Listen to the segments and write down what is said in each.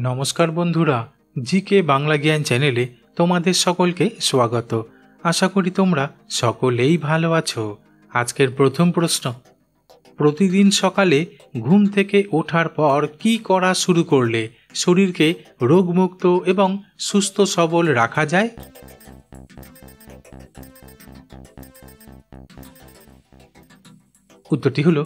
নমস্কার বন্ধুরা, জিকে বাংলা জ্ঞান চ্যানেলে তোমাদের সকলকে স্বাগত। আশা করি তোমরা সকলেই ভালো আছো। আজকের প্রথম প্রশ্ন, প্রতিদিন সকালে ঘুম থেকে ওঠার পর কি করা শুরু করলে শরীরকে রোগমুক্ত এবং সুস্থ সবল রাখা যায়? উত্তরটি হলো,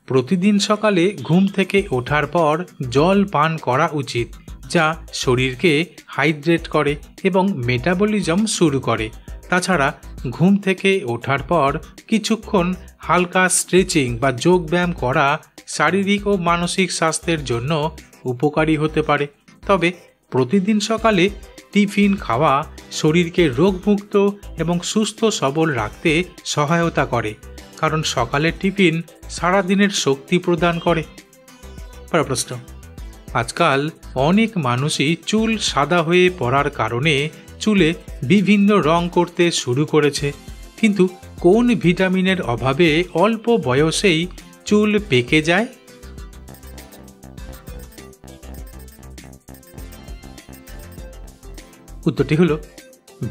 প্রতিদিন সকালে ঘুম থেকে ওঠার পর জল পান করা উচিত, যা শরীরকে হাইড্রেট করে এবং মেটাবলিজম শুরু করে। তাছাড়া ঘুম থেকে ওঠার পর কিছুক্ষণ হালকা স্ট্রেচিং বা যোগব্যায়াম করা শারীরিক ও মানসিক স্বাস্থ্যের জন্য উপকারী হতে পারে। তবে প্রতিদিন সকালে টিফিন খাওয়া শরীরকে রোগমুক্ত এবং সুস্থ সবল রাখতে সহায়তা করে, কারণ সকালের টিফিন সারাদিনের শক্তি প্রদান করে। প্রশ্ন, আজকাল অনেক মানুষই চুল সাদা হয়ে পড়ার কারণে চুলে বিভিন্ন রং করতে শুরু করেছে, কিন্তু কোন ভিটামিনের অভাবে অল্প বয়সেই চুল পেকে যায়? উত্তরটি হলো,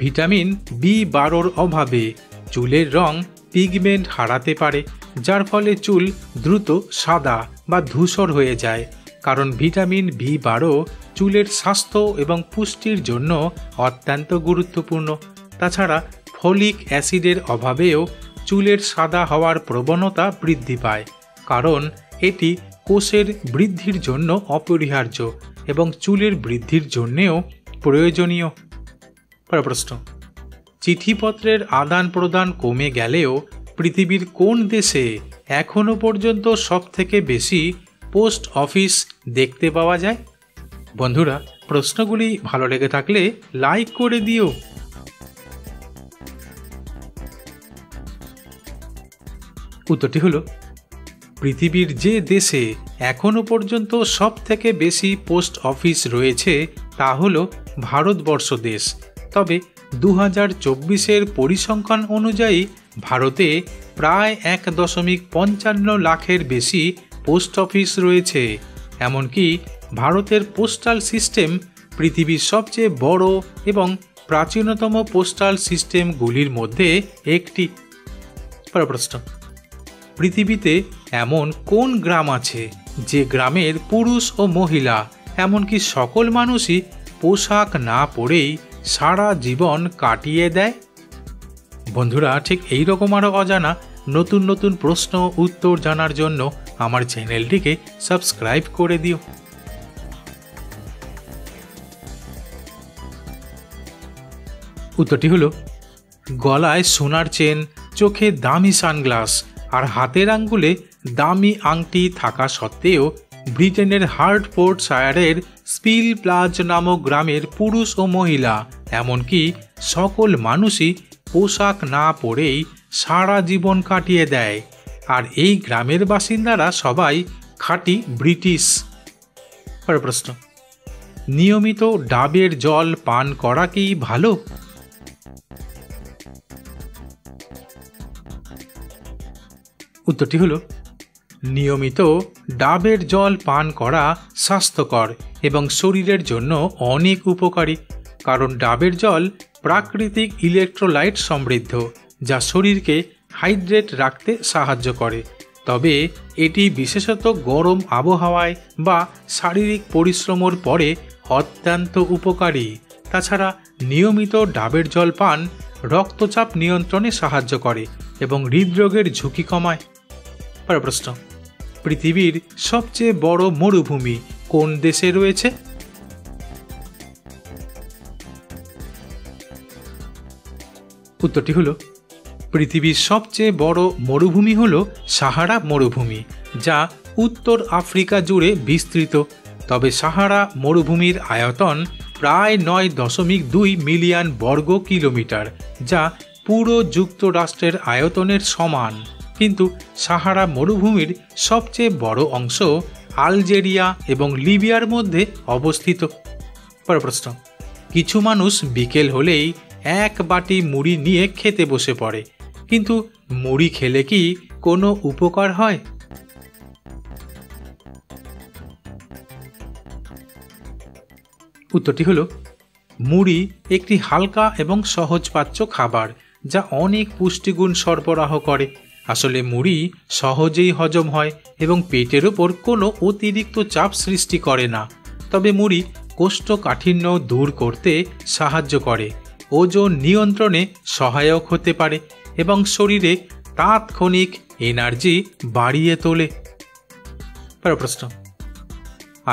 ভিটামিন বি12 অভাবে চুলের রং পিগমেন্ট হারাতে পারে, যার ফলে চুল দ্রুত সাদা বা ধূসর হয়ে যায়। কারণ ভিটামিন বি12 চুলের স্বাস্থ্য এবং পুষ্টির জন্য অত্যন্ত গুরুত্বপূর্ণ। তাছাড়া ফলিক অ্যাসিডের অভাবেও চুলের সাদা হওয়ার প্রবণতা বৃদ্ধি পায়, কারণ এটি কোষের বৃদ্ধির জন্য অপরিহার্য এবং চুলের বৃদ্ধির জন্যেও প্রয়োজনীয়। প্রশ্ন, চিঠিপত্রের আদান প্রদান কমে গেলেও পৃথিবীর কোন দেশে এখনো পর্যন্ত সবথেকে বেশি পোস্ট অফিস দেখতে পাওয়া যায়? বন্ধুরা, প্রশ্নগুলি ভালো লেগে থাকলে লাইক করে দিও। উত্তরটি হলো, পৃথিবীর যে দেশে এখনো পর্যন্ত সবথেকে বেশি পোস্ট অফিস রয়েছে তা হল ভারতবর্ষ দেশ। তবে 2024-এর পরিসংখ্যান অনুযায়ী ভারতে প্রায় 1.55 লাখের বেশি পোস্ট অফিস রয়েছে। এমনকি ভারতের পোস্টাল সিস্টেম পৃথিবীর সবচেয়ে বড় এবং প্রাচীনতম পোস্টাল সিস্টেমগুলির মধ্যে একটি। প্রশ্ন, পৃথিবীতে এমন কোন গ্রাম আছে যে গ্রামের পুরুষ ও মহিলা এমনকি সকল মানুষই পোশাক না পরেই সারা জীবন কাটিয়ে দেয়? বন্ধুরা, ঠিক এই রকম আরও অজানা নতুন নতুন প্রশ্ন উত্তর জানার জন্য আমার চ্যানেলটিকে সাবস্ক্রাইব করে দিও। উত্তরটি হলো, গলায় সোনার চেন, চোখে দামি সানগ্লাস আর হাতের আঙ্গুলে দামি আংটি থাকা সত্ত্বেও ব্রিটেনের হার্টফোর্ডশায়ারের স্পিল প্লাজ নামক গ্রামের পুরুষ ও মহিলা এমনকি সকল মানুষই পোশাক না পরেই সারা জীবন কাটিয়ে দেয়। আর এই গ্রামের বাসিন্দারা সবাই খাঁটি ব্রিটিশ। প্রশ্ন, নিয়মিত ডাবের জল পান করা কি ভালো? উত্তরটি হলো, নিয়মিত ডাবের জল পান করা স্বাস্থ্যকর এবং শরীরের জন্য অনেক উপকারী, কারণ ডাবের জল প্রাকৃতিক ইলেকট্রোলাইট সমৃদ্ধ, যা শরীরকে হাইড্রেট রাখতে সাহায্য করে। তবে এটি বিশেষত গরম আবহাওয়ায় বা শারীরিক পরিশ্রমের পরে অত্যন্ত উপকারী। তাছাড়া নিয়মিত ডাবের জল পান রক্তচাপ নিয়ন্ত্রণে সাহায্য করে এবং হৃদরোগের ঝুঁকি কমায়। প্রশ্ন, পৃথিবীর সবচেয়ে বড় মরুভূমি কোন দেশে রয়েছে? উত্তরটি হলো, পৃথিবীর সবচেয়ে বড় মরুভূমি হল সাহারা মরুভূমি, যা উত্তর আফ্রিকা জুড়ে বিস্তৃত। তবে সাহারা মরুভূমির আয়তন প্রায় 9.2 মিলিয়ন বর্গ কিলোমিটার, যা পুরো যুক্তরাষ্ট্রের আয়তনের সমান। কিন্তু সাহারা মরুভূমির সবচেয়ে বড় অংশ আলজেরিয়া এবং লিবিয়ার মধ্যে অবস্থিত। প্রশ্ন, কিছু মানুষ বিকেল হলেই এক বাটি মুড়ি নিয়ে খেতে বসে পড়ে, কিন্তু মুড়ি খেলে কি কোনো উপকার হয়? উত্তরটি হলো মুড়ি একটি হালকা এবং সহজপাচ্য খাবার, যা অনেক পুষ্টিগুণ সরবরাহ করে। আসলে মুড়ি সহজেই হজম হয় এবং পেটের ওপর কোনো অতিরিক্ত চাপ সৃষ্টি করে না। তবে মুড়ি কোষ্ঠকাঠিন্য দূর করতে সাহায্য করে, ওজন নিয়ন্ত্রণে সহায়ক হতে পারে এবং শরীরে তাৎক্ষণিক এনার্জি বাড়িয়ে তোলে। পরের প্রশ্ন,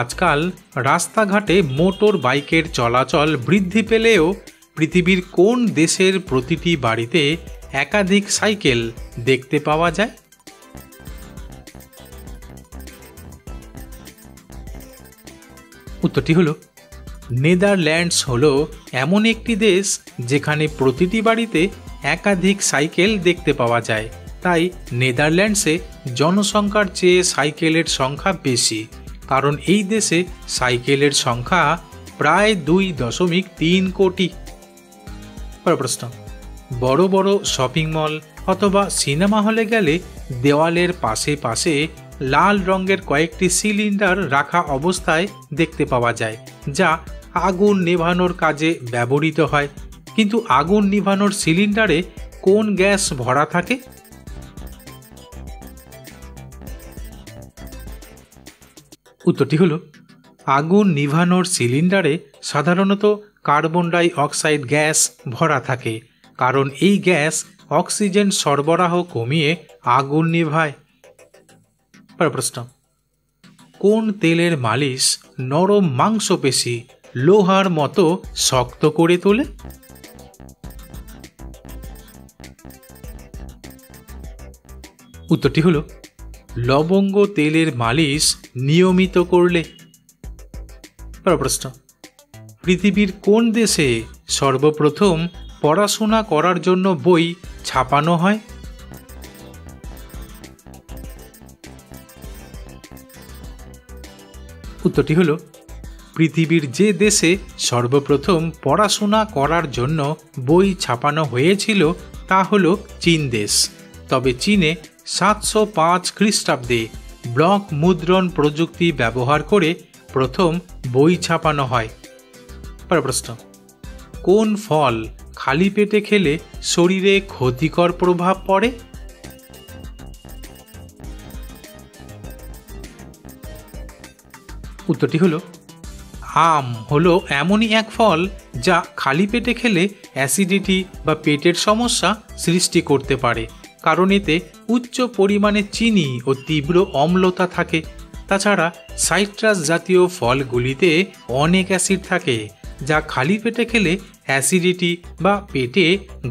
আজকাল রাস্তাঘাটে মোটর বাইকের চলাচল বৃদ্ধি পেলেও পৃথিবীর কোন দেশের প্রতিটি বাড়িতে একাধিক সাইকেল দেখতে পাওয়া যায়? উত্তরটি হলো নেদারল্যান্ডস হলো এমন একটি দেশ যেখানে প্রতিটি বাড়িতে একাধিক সাইকেল দেখতে পাওয়া যায়। তাই নেদারল্যান্ডসে জনসংখ্যার চেয়ে সাইকেলের সংখ্যা বেশি, কারণ এই দেশে সাইকেলের সংখ্যা প্রায় 2.3 কোটি। প্রশ্ন, বড় বড় শপিং মল অথবা সিনেমা হলে গেলে দেওয়ালের পাশে পাশে লাল রঙের কয়েকটি সিলিন্ডার রাখা অবস্থায় দেখতে পাওয়া যায়, যা আগুন নেভানোর কাজে ব্যবহৃত হয়। কিন্তু আগুন নেভানোর সিলিন্ডারে কোন গ্যাস ভরা থাকে? উত্তরটি হলো আগুন নিভানোর সিলিন্ডারে সাধারণত কার্বন ডাই অক্সাইড গ্যাস ভরা থাকে, কারণ এই গ্যাস অক্সিজেন সরবরাহ কমিয়ে আগুন নিভায়। প্রশ্ন, কোন তেলের মালিশ নরম মাংসপেশি লোহার মতো শক্ত করে তোলে? উত্তরটি হলো লবঙ্গ তেলের মালিশ নিয়মিত করলে। প্রশ্ন, পৃথিবীর কোন দেশে সর্বপ্রথম পড়াশোনা করার জন্য বই ছাপানো হয়? উত্তরটি হলো পৃথিবীর যে দেশে সর্বপ্রথম পড়াশোনা করার জন্য বই ছাপানো হয়েছিল তা হলো চীন দেশ। তবে চীনে 705 খ্রিস্টাব্দে ব্লক মুদ্রণ প্রযুক্তি ব্যবহার করে প্রথম বই ছাপানো হয়। প্রশ্ন, কোন ফল খালি পেটে খেলে শরীরে ক্ষতিকর প্রভাব পড়ে? উত্তরটি হলো আম হলো এমনই এক ফল যা খালি পেটে খেলে অ্যাসিডিটি বা পেটের সমস্যা সৃষ্টি করতে পারে, কারণ এতে উচ্চ পরিমাণে চিনি ও তীব্র অম্লতা থাকে। তাছাড়া সাইট্রাস জাতীয় ফলগুলিতে অনেক অ্যাসিড থাকে, যা খালি পেটে খেলে অ্যাসিডিটি বা পেটে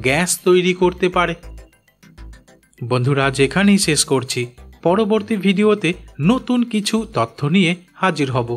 গ্যাস তৈরি করতে পারে। বন্ধুরা, যেখানেই শেষ করছি, পরবর্তী ভিডিওতে নতুন কিছু তথ্য নিয়ে হাজির হব।